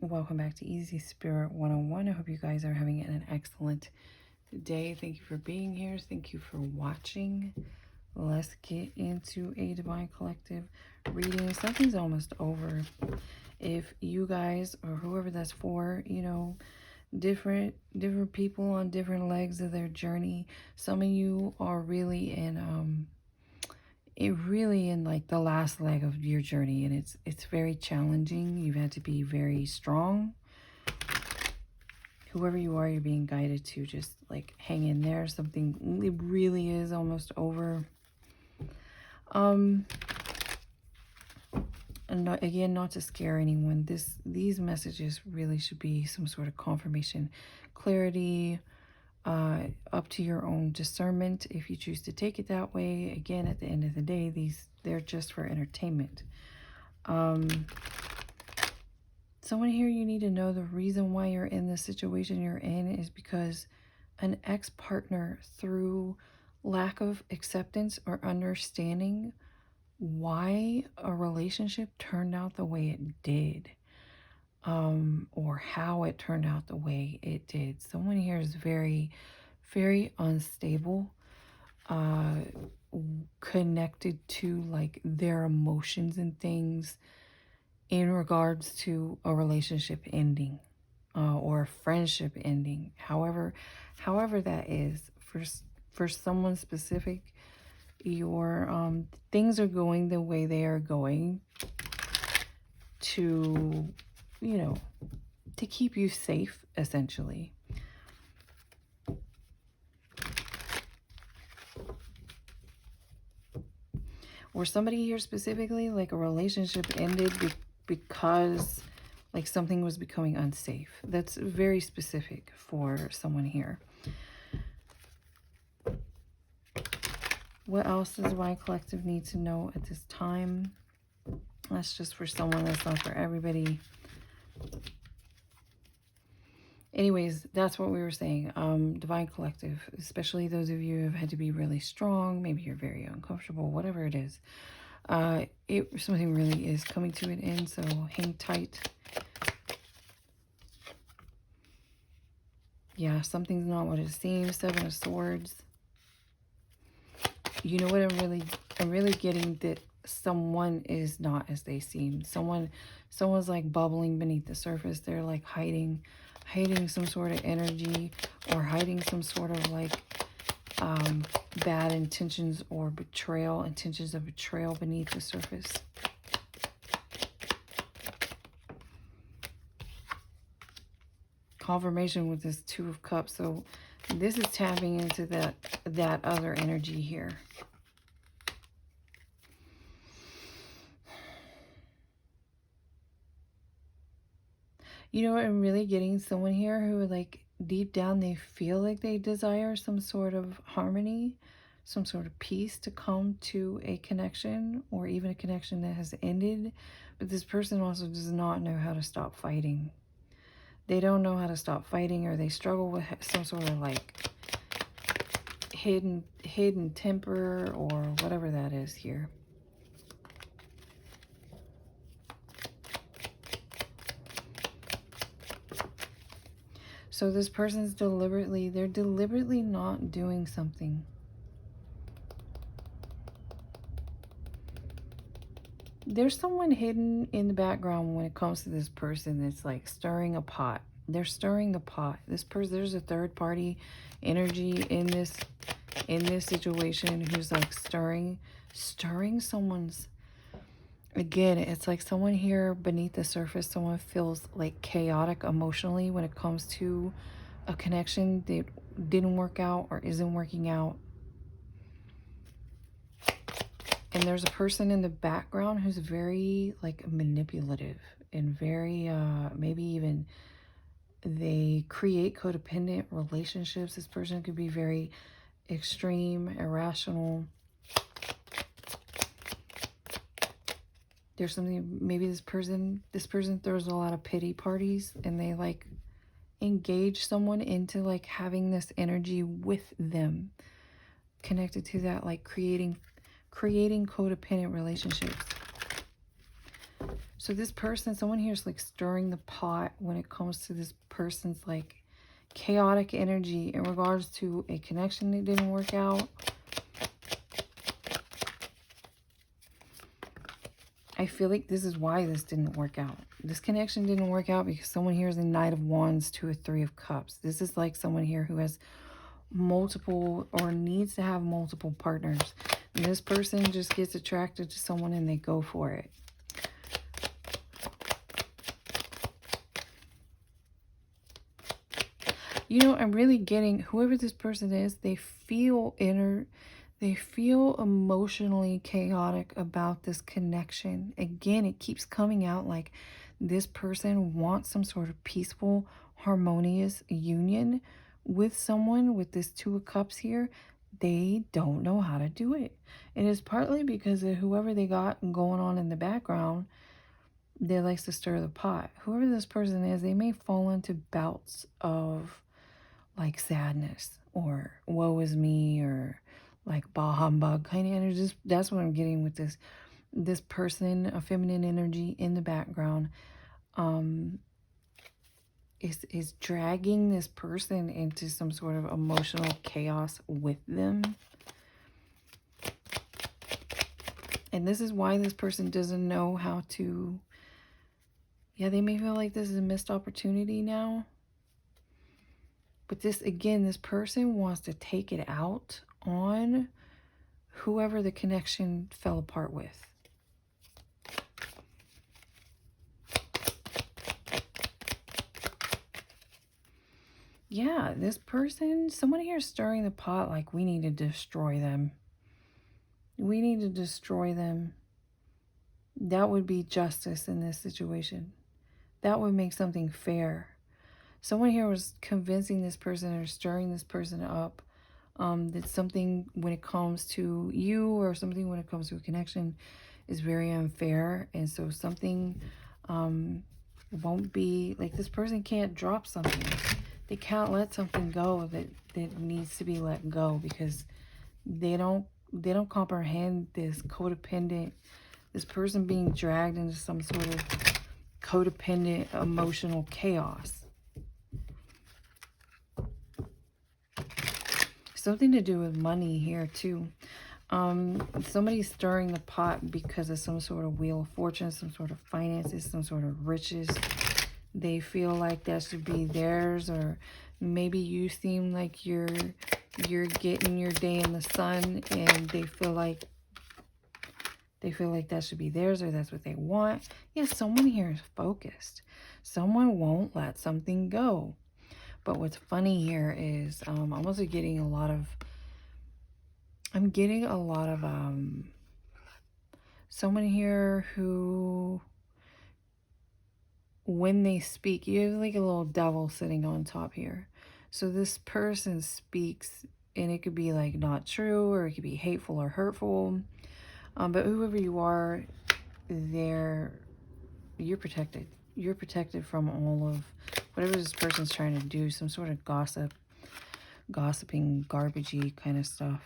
Welcome back to Easy Spirit 101. I hope you guys are having an excellent day. Thank you for being here. Thank you for watching. Let's get into a Divine Collective reading. Something's almost over. If you guys or whoever that's for, you know, different people on different legs of their journey. Some of you are really in like the last leg of your journey, and it's very challenging. You've had to be very strong. Whoever you are, you're being guided to just like hang in there. Something, it really is almost over. And again, not to scare anyone, these messages really should be some sort of confirmation, clarity, up to your own discernment if you choose to take it that way. Again, at the end of the day, they're just for entertainment. Someone here, you need to know the reason why you're in the situation you're in is because an ex-partner, through lack of acceptance or understanding why a relationship turned out the way it did, or how it turned out the way it did. Someone here is very, very unstable, connected to like their emotions and things in regards to a relationship ending, or a friendship ending. However that is for someone specific, your things are going the way they are going to, you know, to keep you safe, essentially. Or somebody here specifically, like a relationship ended because like something was becoming unsafe. That's very specific for someone here. What else does Divine Collective need to know at this time? That's just for someone, that's not for everybody. Anyways, that's what we were saying. Divine Collective, especially those of you who have had to be really strong, maybe you're very uncomfortable, whatever it is. Something really is coming to an end, so hang tight. Yeah, something's not what it seems. Seven of Swords. You know what I'm really getting, that someone is not as they seem. Someone's like bubbling beneath the surface. They're like hiding some sort of energy, or hiding some sort of like bad intentions or intentions of betrayal beneath the surface. Confirmation with this Two of Cups. So this is tapping into that other energy here. You know what, I'm really getting someone here who, like, deep down they feel like they desire some sort of harmony, some sort of peace to come to a connection, or even a connection that has ended. But this person also does not know how to stop fighting. They don't know how to stop fighting, or they struggle with some sort of like hidden temper, or whatever that is here. So this person's they're deliberately not doing something. There's someone hidden in the background when it comes to this person that's like stirring a pot. They're stirring the pot. There's a third party energy in this situation who's like stirring someone's. Again, it's like someone here beneath the surface, someone feels like chaotic emotionally when it comes to a connection that didn't work out or isn't working out. And there's a person in the background who's very like manipulative and very, maybe even they create codependent relationships. This person could be very extreme, irrational. There's something, maybe this person throws a lot of pity parties, and they like engage someone into like having this energy with them, connected to that, like creating codependent relationships. So this person, someone here is like stirring the pot when it comes to this person's like chaotic energy in regards to a connection that didn't work out. I feel like this is why this didn't work out. This connection didn't work out because someone here is a Knight of Wands to a Three of Cups. This is like someone here who has multiple or needs to have multiple partners. And this person just gets attracted to someone and they go for it. You know, I'm really getting whoever this person is, they feel emotionally chaotic about this connection. Again, it keeps coming out like this person wants some sort of peaceful, harmonious union with someone with this Two of Cups here. They don't know how to do it. And it's partly because of whoever they got going on in the background that likes to stir the pot. Whoever this person is, they may fall into bouts of like sadness or woe is me or like bah humbug kind of energy. That's what I'm getting with this person, a feminine energy in the background, is dragging this person into some sort of emotional chaos with them. And this is why this person doesn't know how to, yeah, they may feel like this is a missed opportunity now. But this, again, this person wants to take it out on whoever the connection fell apart with. Yeah, this person, someone here is stirring the pot like we need to destroy them. We need to destroy them. That would be justice in this situation. That would make something fair. Someone here was convincing this person or stirring this person up that something when it comes to you or something when it comes to a connection is very unfair. And so something won't be, like this person can't drop something. They can't let something go that needs to be let go because they don't comprehend this codependent, this person being dragged into some sort of codependent emotional chaos. Something to do with money here too. Somebody's stirring the pot because of some sort of wheel of fortune, some sort of finances, some sort of riches. They feel like that should be theirs, or maybe you seem like you're getting your day in the sun and they feel like that should be theirs or that's what they want. Yeah, someone here is focused. Someone won't let something go. But what's funny here is I'm also getting a lot of, someone here who, when they speak, you have like a little devil sitting on top here. So this person speaks and it could be like not true or it could be hateful or hurtful. But whoever you are, you're protected. You're protected from all of whatever this person's trying to do, some sort of gossiping, garbagey kind of stuff.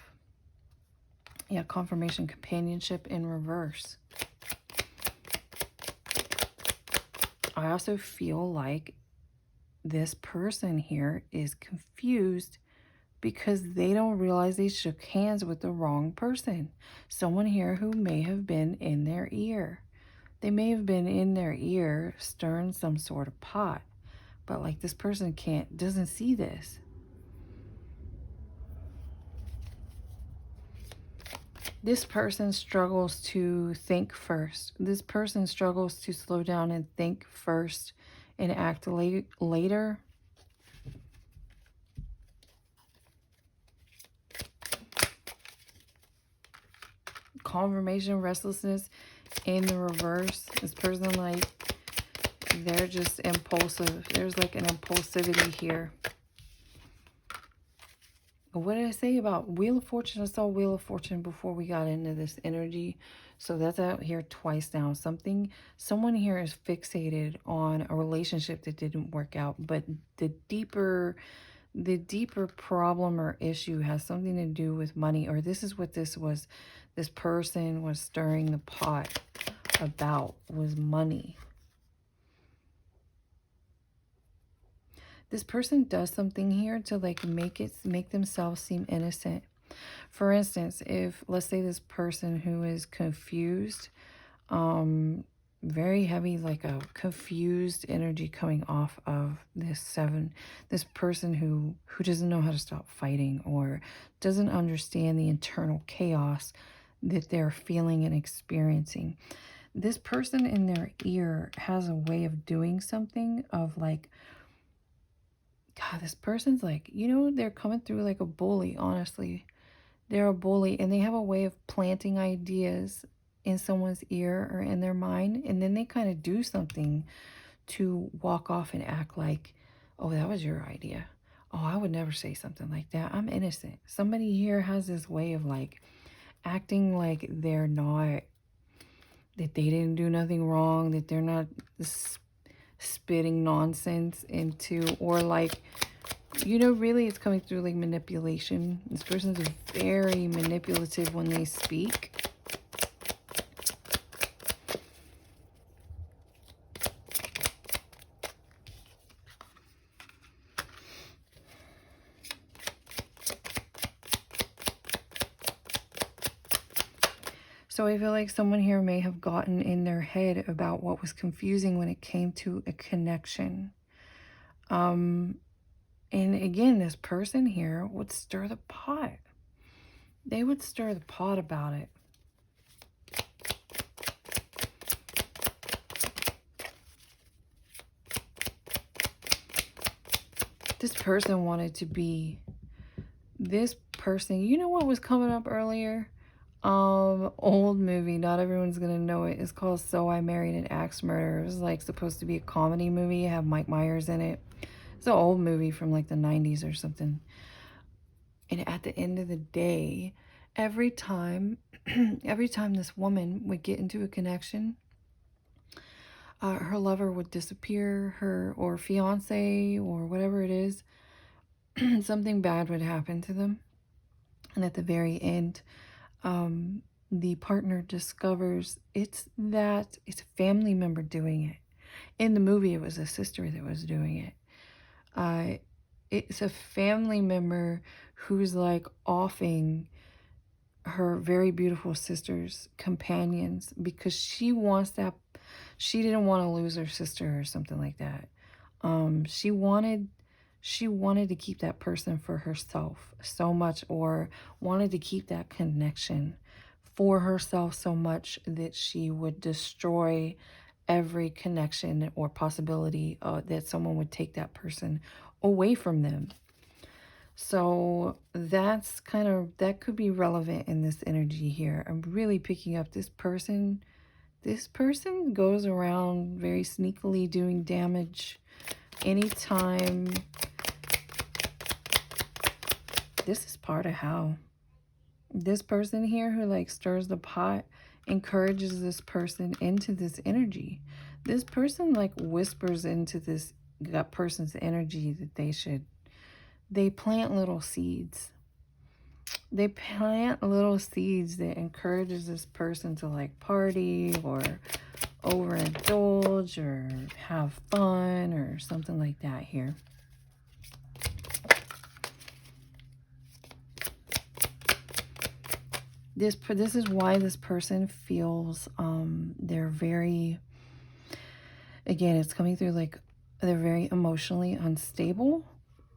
Yeah, confirmation, companionship in reverse. I also feel like this person here is confused because they don't realize they shook hands with the wrong person. Someone here who may have been in their ear. They may have been in their ear stirring some sort of pot. But like this person doesn't see this. This person struggles to think first. This person struggles to slow down and think first and act later. Confirmation, restlessness in the reverse. This person, like, they're just impulsive. There's like an impulsivity here. What did I say about Wheel of Fortune? I saw Wheel of Fortune before we got into this energy. So that's out here twice now. Someone here is fixated on a relationship that didn't work out. But the deeper problem or issue has something to do with money. Or this is what this was. This person was stirring the pot about was money. This person does something here to like make themselves seem innocent. For instance, if let's say this person who is confused, very heavy, like a confused energy coming off of this 7, this person who doesn't know how to stop fighting or doesn't understand the internal chaos that they're feeling and experiencing. This person in their ear has a way of doing something of like, God, this person's like, you know, they're coming through like a bully, honestly. They're a bully, and they have a way of planting ideas in someone's ear or in their mind, and then they kind of do something to walk off and act like, oh, that was your idea. Oh, I would never say something like that. I'm innocent. Somebody here has this way of like acting like they're not, that they didn't do nothing wrong, that they're not spitting nonsense into, or like, you know, really it's coming through like manipulation. This person's very manipulative when they speak. So I feel like someone here may have gotten in their head about what was confusing when it came to a connection. And again, this person here would stir the pot. They would stir the pot about it. This person wanted to be, this person, you know what was coming up earlier? Old movie, not everyone's gonna know it. It's called So I Married an Axe Murderer. It was like supposed to be a comedy movie. It had Mike Myers in it. It's an old movie from like the 90s or something. And at the end of the day, every time this woman would get into a connection, her lover would disappear, her or fiance or whatever it is, something bad would happen to them. And at the very end, the partner discovers it's a family member doing it. In the movie, it was a sister that was doing it. It's a family member who's like offing her very beautiful sister's companions because she wants that. She didn't want to lose her sister or something like that. She wanted to keep that person for herself so much, or wanted to keep that connection for herself so much that she would destroy every connection or possibility that someone would take that person away from them. So that's that could be relevant in this energy here. I'm really picking up this person. This person goes around very sneakily doing damage anytime. This is part of how this person here who like stirs the pot encourages this person into this energy. This person like whispers into that person's energy that they plant little seeds. They plant little seeds that encourages this person to like party or overindulge or have fun or something like that here. This is why this person feels they're very, again, it's coming through like they're very emotionally unstable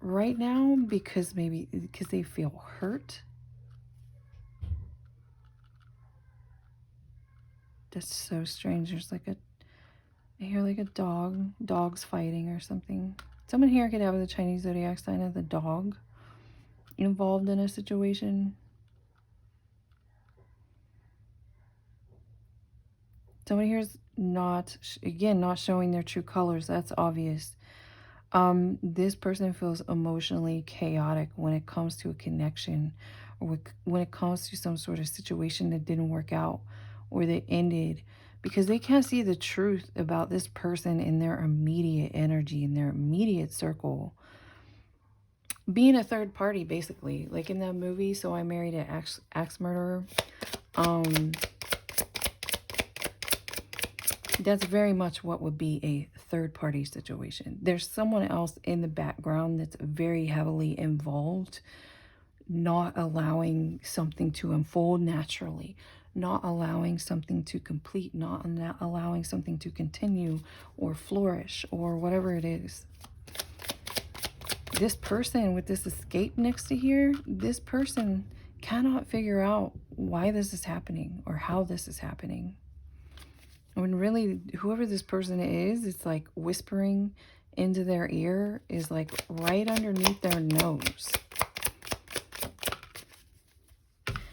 right now because they feel hurt. That's so strange. There's like I hear like a dog's fighting or something. Someone here could have the Chinese zodiac sign of the dog involved in a situation. Someone here is not showing their true colors. That's obvious. This person feels emotionally chaotic when it comes to a connection, or when it comes to some sort of situation that didn't work out or that ended, because they can't see the truth about this person in their immediate energy, in their immediate circle. Being a third party, basically, like in that movie, So I Married an Axe Murderer. That's very much what would be a third-party situation. There's someone else in the background that's very heavily involved, not allowing something to unfold naturally, not allowing something to complete, not allowing something to continue or flourish or whatever it is. This person with this escape next to here, this person cannot figure out why this is happening or how this is happening. When really, whoever this person is, it's like whispering into their ear, is like right underneath their nose.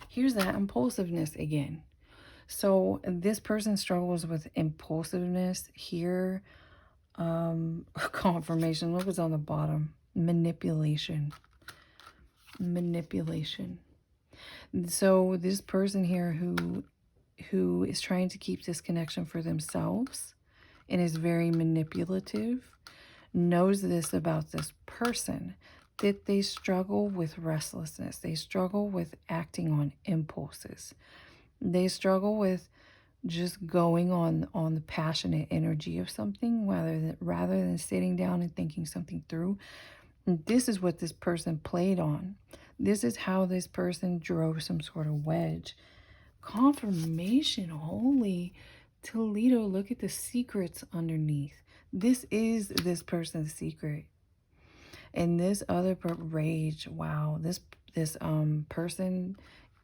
Here's that impulsiveness again. So this person struggles with impulsiveness here. Confirmation. Look what's on the bottom. Manipulation. Manipulation. So this person here who is trying to keep this connection for themselves and is very manipulative, knows this about this person, that they struggle with restlessness. They struggle with acting on impulses. They struggle with just going on the passionate energy of something rather than sitting down and thinking something through. And this is what this person played on. This is how this person drove some sort of wedge. Confirmation. Holy Toledo, look at the secrets underneath. This is this person's secret. And this other rage, wow, this person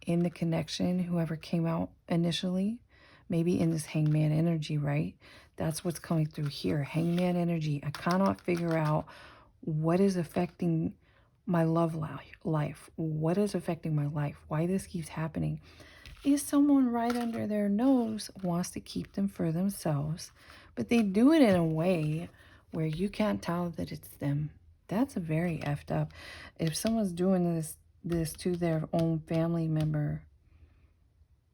in the connection, whoever came out initially, maybe in this hangman energy, right? That's what's coming through here. Hangman energy. I cannot figure out what is affecting my love life. What is affecting my life? Why this keeps happening? Is someone right under their nose wants to keep them for themselves, but they do it in a way where you can't tell that it's them. That's very effed up. If someone's doing this to their own family member,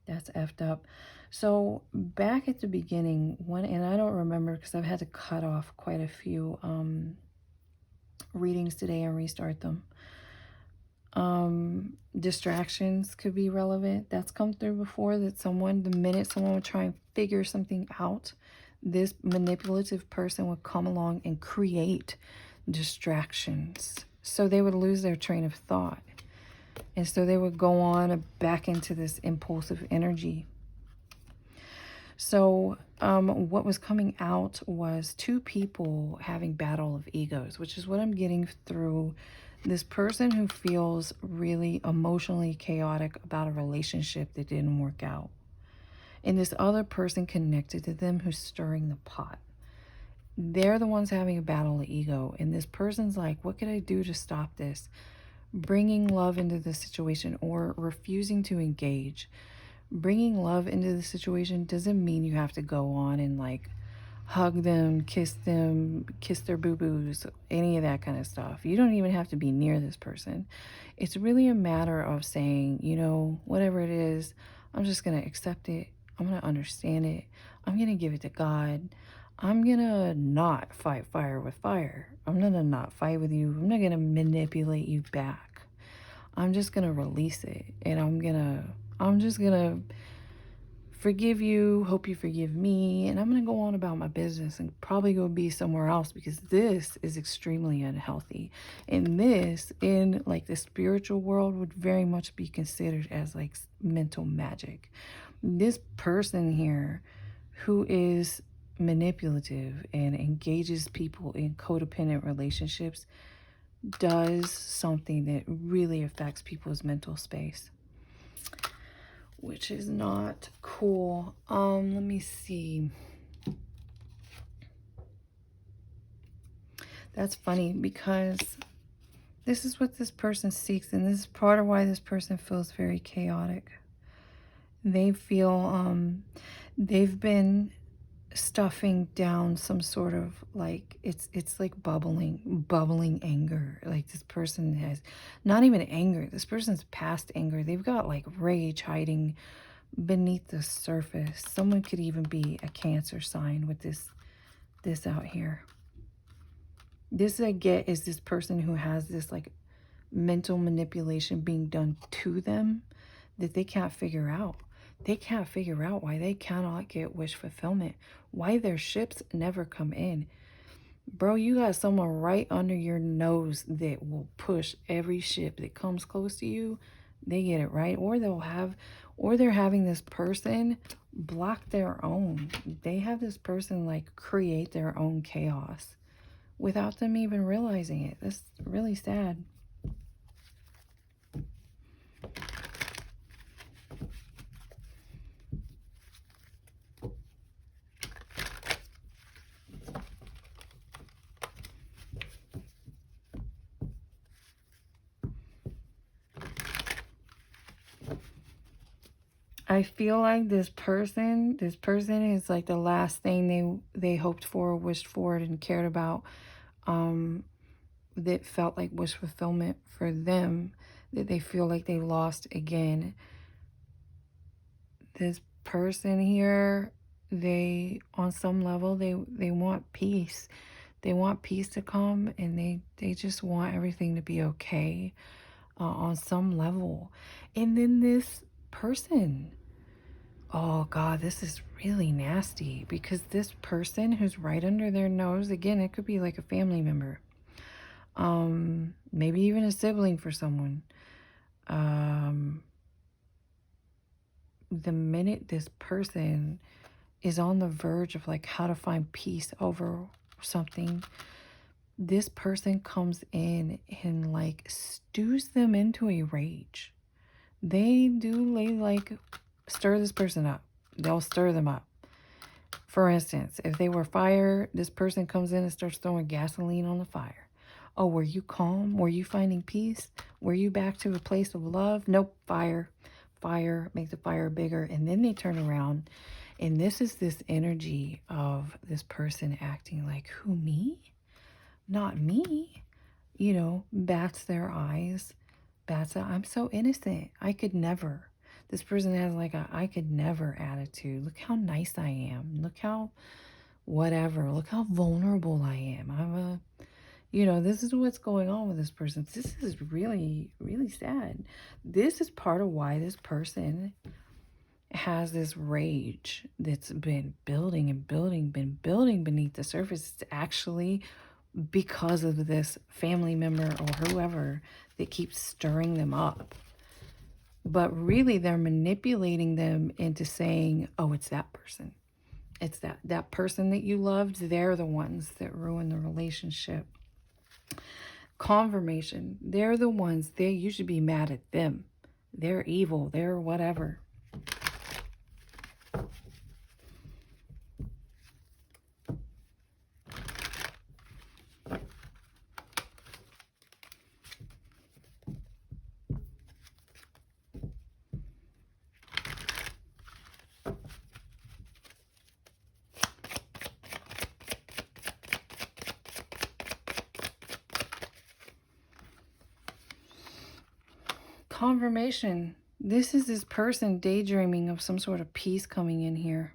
that's effed up. So back at the beginning, and I don't remember because I've had to cut off quite a few readings today and restart them. Distractions could be relevant. That's come through before, that the minute someone would try and figure something out, this manipulative person would come along and create distractions. So they would lose their train of thought. And so they would go on back into this impulsive energy. So what was coming out was two people having battle of egos, which is what I'm getting through this person who feels really emotionally chaotic about a relationship that didn't work out. And this other person connected to them who's stirring the pot. They're the ones having a battle of ego. And this person's like, what can I do to stop this? Bringing love into the situation or refusing to engage. Bringing love into the situation doesn't mean you have to go on and like hug them, kiss their boo-boos, any of that kind of stuff. You don't even have to be near this person. It's really a matter of saying, you know, whatever it is, I'm just going to accept it. I'm going to understand it. I'm going to give it to God. I'm going to not fight fire with fire. I'm going to not fight with you. I'm not going to manipulate you back. I'm just going to release it. And I'm just going to forgive you, hope you forgive me, and I'm going to go on about my business and probably go be somewhere else because this is extremely unhealthy. And this, in like the spiritual world, would very much be considered as like mental magic. This person here who is manipulative and engages people in codependent relationships does something that really affects people's mental space, which is not cool. Let me see. That's funny because this is what this person seeks, and this is part of why this person feels very chaotic. They feel they've been stuffing down some sort of like it's like bubbling anger. Like this person has not even anger, this person's past anger. They've got like rage hiding beneath the surface. Someone could even be a Cancer sign with this out here. This I get is this person who has this like mental manipulation being done to them that they can't figure out. They can't figure out why they cannot get wish fulfillment, why their ships never come in. Bro, you got someone right under your nose that will push every ship that comes close to you. They get it right. Or they're having this person block their own. They have this person like create their own chaos without them even realizing it. That's really sad. I feel like this person is like the last thing they hoped for, wished for, and cared about, that felt like wish fulfillment for them, that they feel like they lost again. This person here, they, on some level, they want peace. They want peace to come, and they just want everything to be okay, on some level. And then this person, oh God, this is really nasty, because this person who's right under their nose, again, it could be like a family member, maybe even a sibling for someone. The minute this person is on the verge of like how to find peace over something, this person comes in and like stews them into a rage. They like stir this person up. They'll stir them up. For instance, if they were fire, this person comes in and starts throwing gasoline on the fire. Oh, were you calm? Were you finding peace? Were you back to a place of love? Nope, fire. Fire, make the fire bigger. And then they turn around, and this is this energy of this person acting like, who, me? Not me. You know, bats their eyes. Bats out, I'm so innocent. I could never. This person has like a I could never attitude. Look how nice I am. Look how whatever. Look how vulnerable I am. I'm a, you know, this is what's going on with this person. This is really, really sad. This is part of why this person has this rage that's been building and building, been building beneath the surface. It's actually because of this family member or whoever that keeps stirring them up. But really, they're manipulating them into saying, oh, it's that person. It's that person that you loved. They're the ones that ruin the relationship. Confirmation. They're the ones. You should be mad at them. They're evil. They're whatever. Confirmation. This is this person daydreaming of some sort of peace coming in here.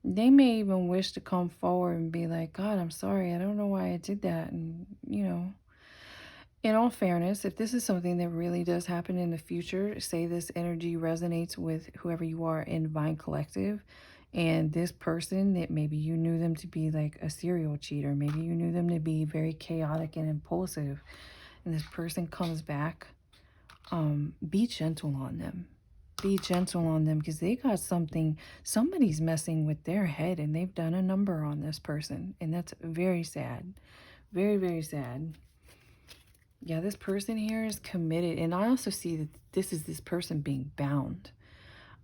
They may even wish to come forward and be like, God, I'm sorry. I don't know why I did that. And, you know, in all fairness, if this is something that really does happen in the future, say this energy resonates with whoever you are in Divine Collective, and this person that maybe you knew them to be like a serial cheater, maybe you knew them to be very chaotic and impulsive, and this person comes back, be gentle on them. Be gentle on them, because they got something, somebody's messing with their head, and they've done a number on this person, and that's very sad. Very, very sad. Yeah, this person here is committed, and I also see that this is this person being bound.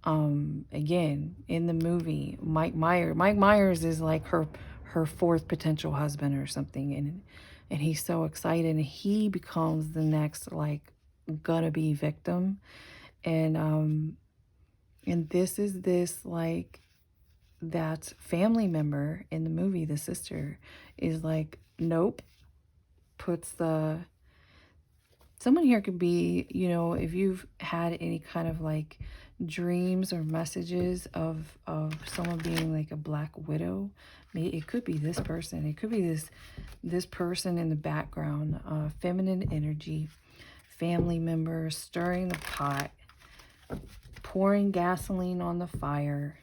Again, in the movie, Mike Myers is like her fourth potential husband or something, and he's so excited, and he becomes the next like gonna be victim. And this is this like that family member in the movie, the sister, is like, nope, puts the, someone here could be, you know, if you've had any kind of like dreams or messages of someone being like a black widow, it could be this person. It could be this person in the background, feminine energy, family member stirring the pot. pouring gasoline on the fire.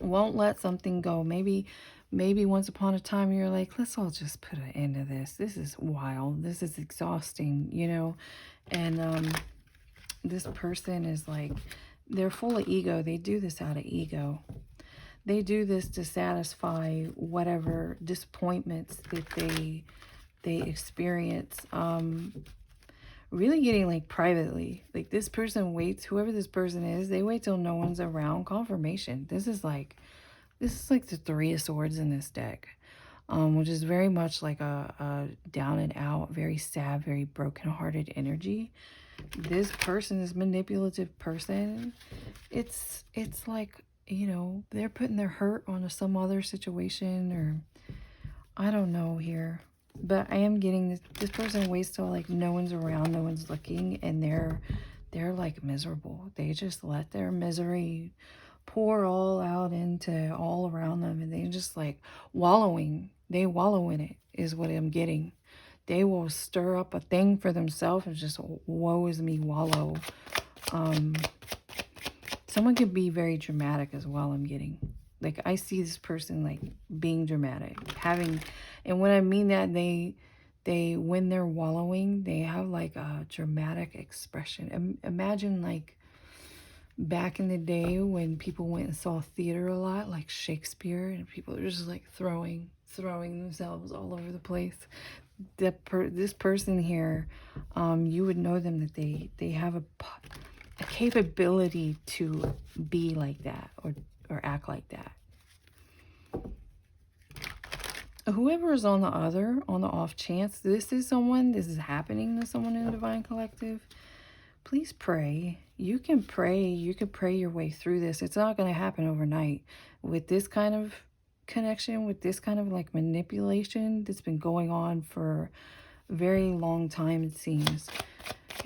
Won't let something go. Maybe once upon a time you're like, let's all just put an end to this. This is wild. This is exhausting, you know. And this person is like, they're full of ego. They do this out of ego. They do this to satisfy whatever disappointments that they experience. Really getting like privately. Like this person waits, whoever this person is, they wait till no one's around. Confirmation. This is like the Three of Swords in this deck. Which is very much like a down and out, very sad, very broken-hearted energy. This person, this manipulative person, it's like, you know, they're putting their hurt onto some other situation, or I don't know here. But I am getting this person waits till like no one's around, no one's looking, and they're like miserable. They just let their misery pour all out into all around them, and they just like wallowing. They wallow in it is what I'm getting. They will stir up a thing for themselves and just woe is me, wallow. Someone could be very dramatic as well, I'm getting. Like I see this person like being dramatic, having, and when I mean that, they when they're wallowing, they have like a dramatic expression. Imagine like back in the day when people went and saw theater a lot, like Shakespeare, and people are just like throwing themselves all over the place. This person here, you would know them that they have a capability to be like that or act like that. Whoever is on the off chance this is happening to someone in the Divine Collective, please pray. You can pray your way through this. It's not going to happen overnight. With this kind of connection, with this kind of like manipulation that's been going on for a very long time, it seems.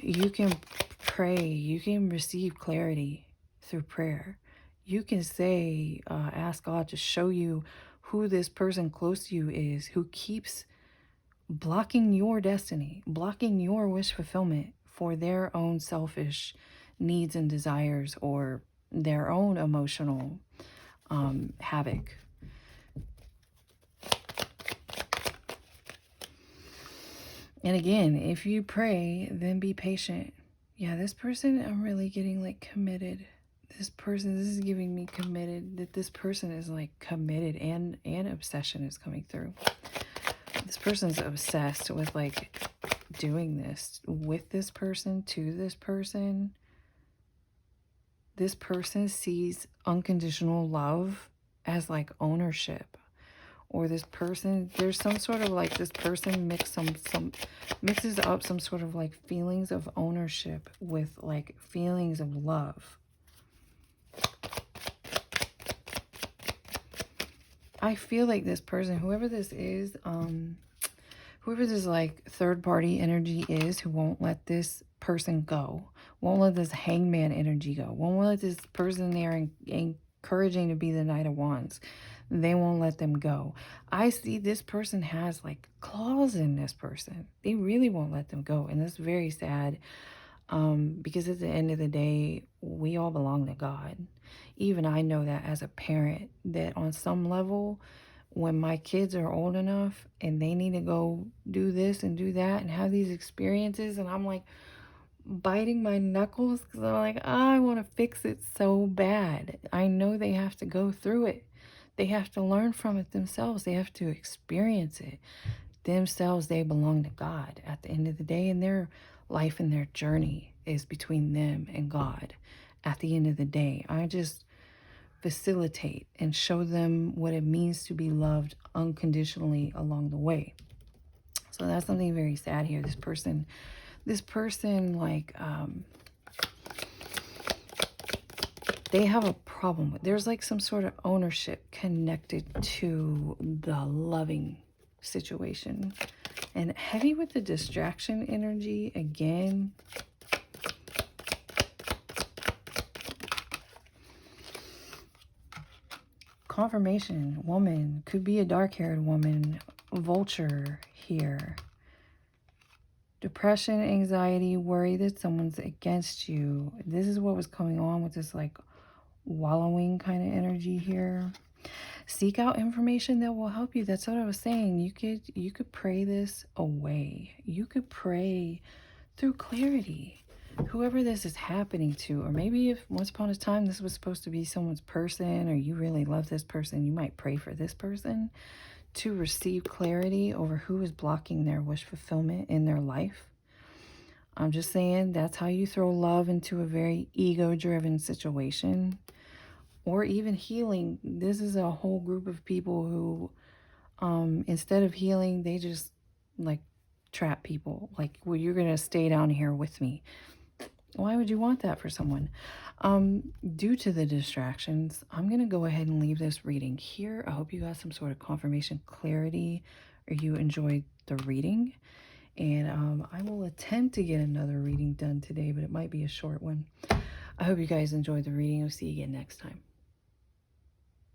You can pray. You can receive clarity through prayer. You can say, ask God to show you who this person close to you is, who keeps blocking your destiny, blocking your wish fulfillment for their own selfish needs and desires, or their own emotional havoc. And again, if you pray, then be patient. Yeah, this person, I'm really getting like committed. This is giving me committed, that this person is like committed, and obsession is coming through. This person's obsessed with like doing this with this person, to this person. This person sees unconditional love as like ownership. Or this person, there's some sort of like, this person mixes up some sort of like feelings of ownership with like feelings of love. I feel like this person, whoever this is, whoever this like third party energy is, who won't let this person go, won't let this hangman energy go, won't let this person there encouraging to be the Knight of Wands, they won't let them go. I see this person has like claws in this person. They really won't let them go, and that's very sad. Because at the end of the day, we all belong to God. Even I know that as a parent, that on some level, when my kids are old enough and they need to go do this and do that and have these experiences, and I'm like biting my knuckles because I'm like, I want to fix it so bad. I know they have to go through it. They have to learn from it themselves. They have to experience it themselves. They belong to God at the end of the day, and their life and their journey is between them and God. At the end of the day, I just facilitate and show them what it means to be loved unconditionally along the way. So that's something very sad here. This person like, they have a problem with, there's like some sort of ownership connected to the loving situation. And heavy with the distraction energy again. Confirmation, woman, could be a dark-haired woman, vulture here. Depression, anxiety, worry that someone's against you. This is what was going on with this like wallowing kind of energy here. Seek out information that will help you. That's what I was saying. You could pray this away. You could pray through clarity. Whoever this is happening to, or maybe if once upon a time this was supposed to be someone's person, or you really love this person, you might pray for this person to receive clarity over who is blocking their wish fulfillment in their life. I'm just saying that's how you throw love into a very ego-driven situation. Or even healing. This is a whole group of people who, instead of healing, they just like trap people. Like, well, you're going to stay down here with me. Why would you want that for someone? Due to the distractions, I'm going to go ahead and leave this reading here. I hope you got some sort of confirmation, clarity, or you enjoyed the reading. And I will attempt to get another reading done today, but it might be a short one. I hope you guys enjoyed the reading. I'll see you again next time.